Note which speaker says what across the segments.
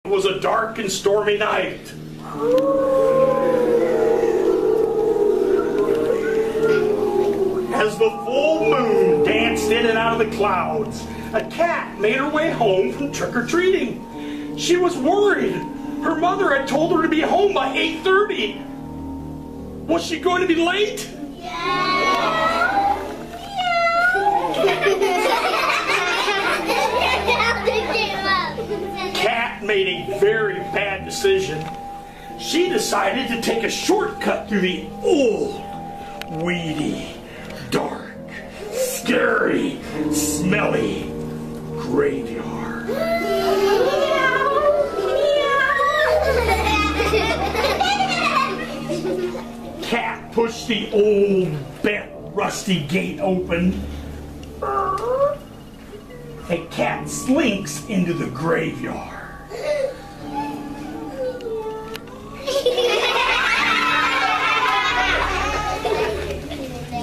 Speaker 1: It was a dark and stormy night. As the full moon danced in and out of the clouds, a cat made her way home from trick-or-treating. She was worried. Her mother had told her to be home by 8:30. Was she going to be late? Cat made a very bad decision. She decided to take a shortcut through the old, weedy, dark, scary, smelly graveyard. Cat pushed the old, bent, rusty gate open. And Cat slinks into the graveyard.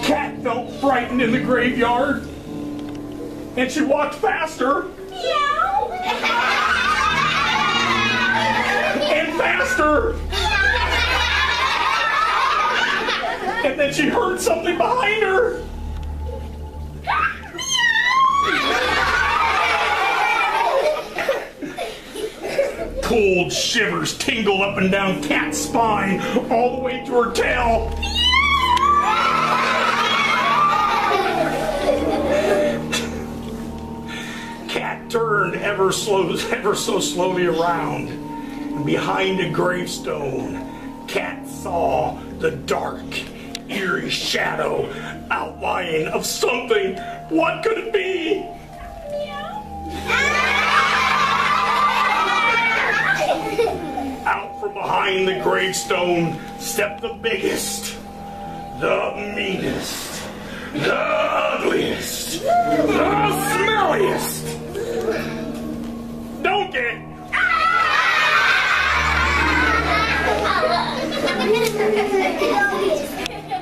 Speaker 1: Cat felt frightened in the graveyard, and she walked faster. And faster. And then she heard something behind her. Cold shivers tingled up and down Cat's spine, all the way to her tail. Cat turned ever so slowly around, and behind a gravestone, Cat saw the dark, eerie shadow outline of something. What could it be? Out from behind the gravestone stepped the biggest, the meanest, the ugliest, the smelliest donkey.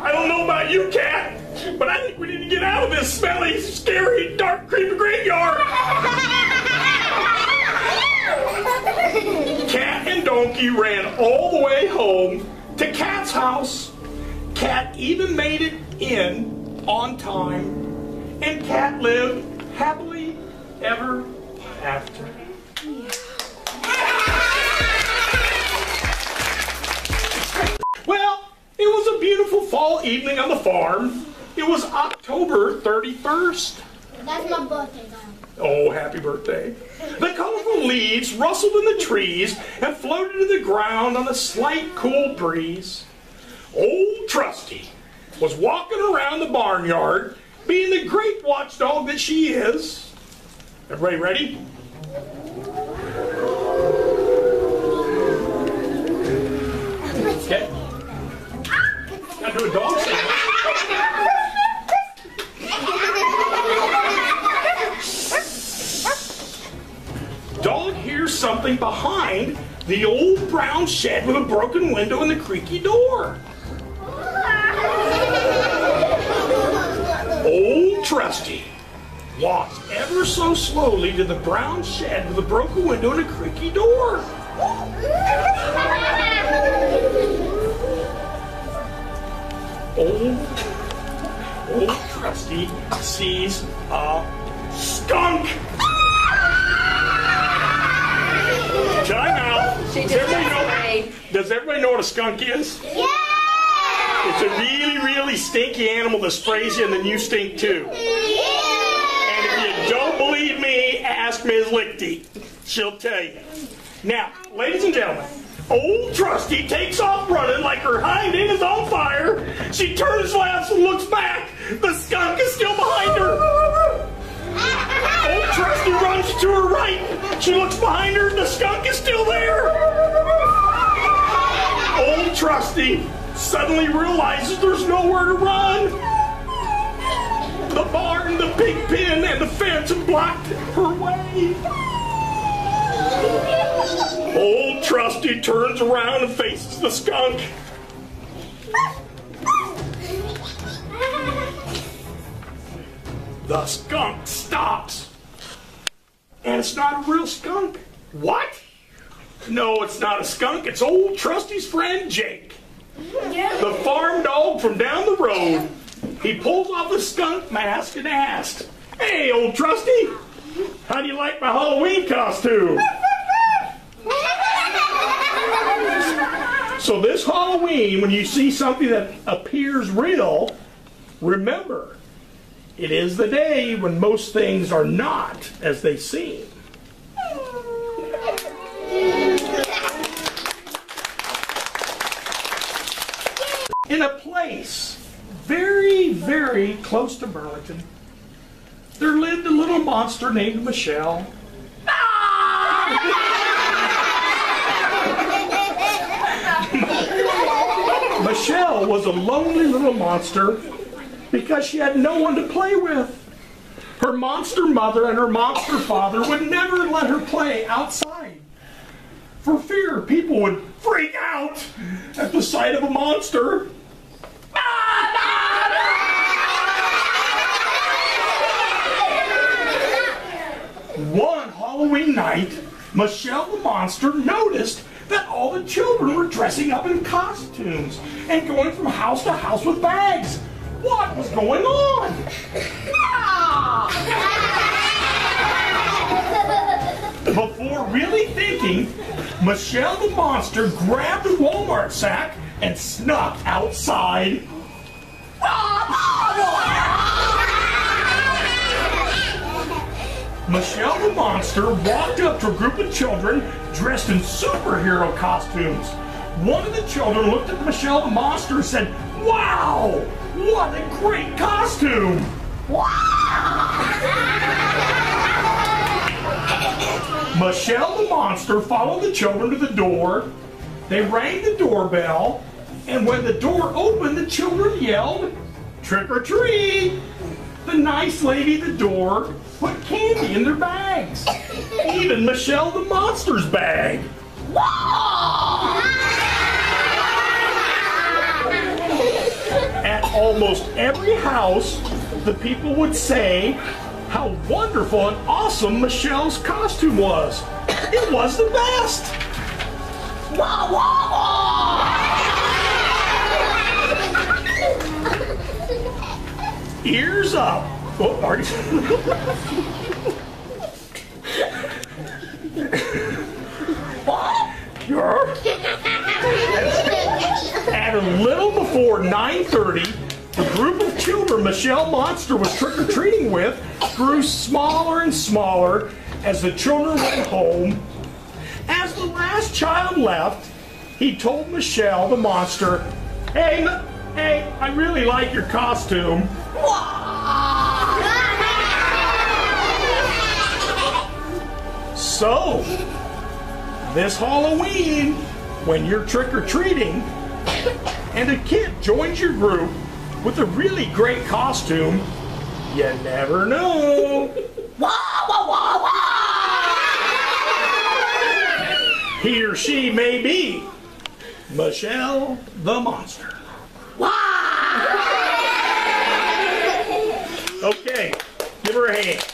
Speaker 1: I don't know about you, Cat, but I think we need to get out of this smelly, scary, dark, creepy graveyard. Cat and Donkey ran all the way home to Cat's house. Cat even made it in on time, and Cat lived happily ever after. Well, it was a beautiful fall evening on the farm. It was October 31st.
Speaker 2: That's my birthday now.
Speaker 1: Oh, happy birthday. The colorful leaves rustled in the trees and floated to the ground on a slight cool breeze. Old Trusty was walking around the barnyard, being the great watchdog that she is. Everybody ready? Okay. Gotta do a dog sound. Dog hears something behind the old brown shed with a broken window and the creaky door. Old Trusty walks ever so slowly to the brown shed with a broken window and a creaky door. Old Trusty sees a skunk. Time out. Does everybody know what a skunk is?
Speaker 2: Yeah!
Speaker 1: It's a really, really stinky animal that sprays you and then you stink too. And if you don't believe me, ask Ms. Lichty. She'll tell you. Now, ladies and gentlemen, old Trusty takes off running like her hind end is on fire. She turns left and looks back. The skunk is still behind her. Old Trusty runs to her right. She looks behind her. The skunk is still there. Old Trusty suddenly realizes there's nowhere to run. The barn, the pig pen, and the fence have blocked her way. Old Trusty turns around and faces the skunk. The skunk stops. And it's not a real skunk. What? No, it's not a skunk. It's old Trusty's friend, Jake. The farm dog from down the road. He pulls off the skunk mask and asks, "Hey, old Trusty, how do you like my Halloween costume?" So this Halloween, when you see something that appears real, remember, it is the day when most things are not as they seem. In a place very, very close to Burlington, there lived a little monster named Michelle. Michelle was a lonely little monster because she had no one to play with. Her monster mother and her monster father would never let her play outside for fear people would freak out at the sight of a monster. One Halloween night, Michelle the monster noticed that all the children were dressing up in costumes and going from house to house with bags. What was going on? Before really thinking, Michelle the monster grabbed a Walmart sack and snuck outside. Michelle the monster walked up to a group of children dressed in superhero costumes. One of the children looked at Michelle the monster and said, "Wow, what a great costume!" Michelle the monster followed the children to the door. They rang the doorbell, and when the door opened, the children yelled, "Trick or treat!" The nice lady at the door put candy in their bags. Even Michelle the monster's bag. At almost every house, the people would say how wonderful and awesome Michelle's costume was. It was the best. Ears up. Oh, Marty. At a little before 9:30, the group of children Michelle Monster was trick-or-treating with grew smaller and smaller as the children went home. As the last child left, he told Michelle the Monster, Hey, I really like your costume." So, this Halloween, when you're trick-or-treating, and a kid joins your group with a really great costume, you never know. He or she may be Michelle the Monster. Okay, give her a hand.